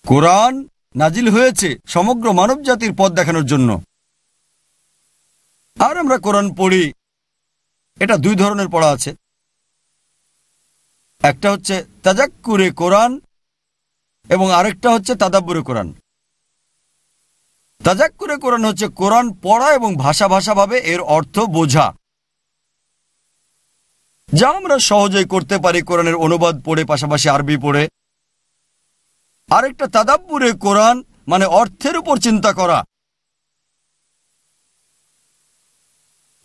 কোরআন নাজিল হয়েছে সমগ্র মানব জাতির পথ দেখানোর জন্য। আর আমরা কোরআন পড়ি, এটা দুই ধরনের পড়া আছে। একটা হচ্ছে তাজাক্কুরে কোরআন এবং আরেকটা হচ্ছে তাদাব্বুরে কোরআন। তাজাক্কুরে কোরআন হচ্ছে কোরআন পড়া এবং ভাষাভাবে এর অর্থ বোঝা, যা আমরা সহজেই করতে পারি কোরআনের অনুবাদ পড়ে, পাশাপাশি আরবি পড়ে। আরেকটা তাদাব্বুরে কোরআন, মানে অর্থের উপর চিন্তা করা।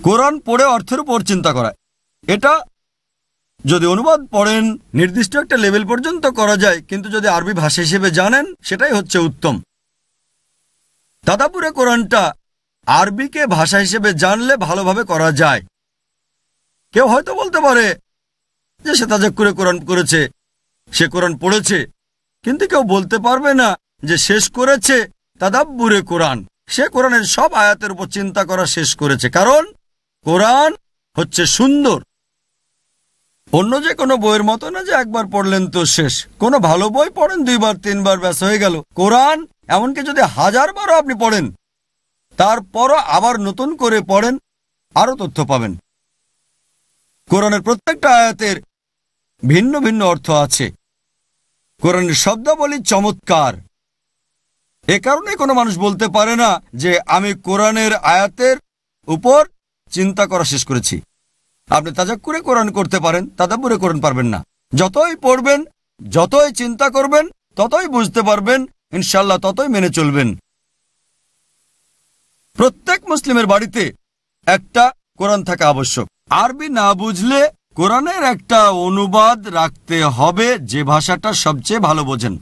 কোরআন পড়ে অর্থের উপর চিন্তা করা, এটা যদি অনুবাদ পড়েন নির্দিষ্ট একটা লেভেল পর্যন্ত করা যায়, কিন্তু যদি আরবি ভাষা হিসেবে জানেন সেটাই হচ্ছে উত্তম। তাদাব্বুরে কোরআনটা আরবিকে ভাষা হিসেবে জানলে ভালোভাবে করা যায়। কেউ হয়তো বলতে পারে যে সে তাজাক্কুরে কোরআন করেছে, সে কোরআন পড়েছে, কিন্তু কেউ বলতে পারবে না যে শেষ করেছে তাদাব্বুরে কোরআন। সে কোরআনের সব আয়াতের উপর চিন্তা করা শেষ করেছে, কারণ কোরআন হচ্ছে সুন্দর। অন্য যে কোনো বইয়ের মতো না যে একবার পড়লেন তো শেষ। কোনো ভালো বই পড়েন দুইবার তিনবার ব্যাস হয়ে গেল। কোরআন এমনকি যদি 1000 বারও আপনি পড়েন, তারপরও আবার নতুন করে পড়েন, আরো তথ্য পাবেন। কোরআনের প্রত্যেকটা আয়াতের ভিন্ন ভিন্ন অর্থ আছে। কোরআনের শব্দাবলী চমৎকার। এ কারণে কোনো মানুষ বলতে পারে না যে আমি কোরআনের আয়াতের উপর চিন্তা করা শেষ করেছি। আপনি তাজাক্কুরে কোরআন করতে পারেন, তাদাব্বুরে কোরআন পারবেন না। যতই পড়বেন, যতই চিন্তা করবেন, ততই বুঝতে পারবেন, ইনশাআল্লাহ ততই মেনে চলবেন। প্রত্যেক মুসলিমের বাড়িতে একটা কোরআন থাকা আবশ্যক। আরবি না বুঝলে কোরআনের একটা অনুবাদ রাখতে হবে যে ভাষাটা সবচেয়ে ভালো বোঝেন।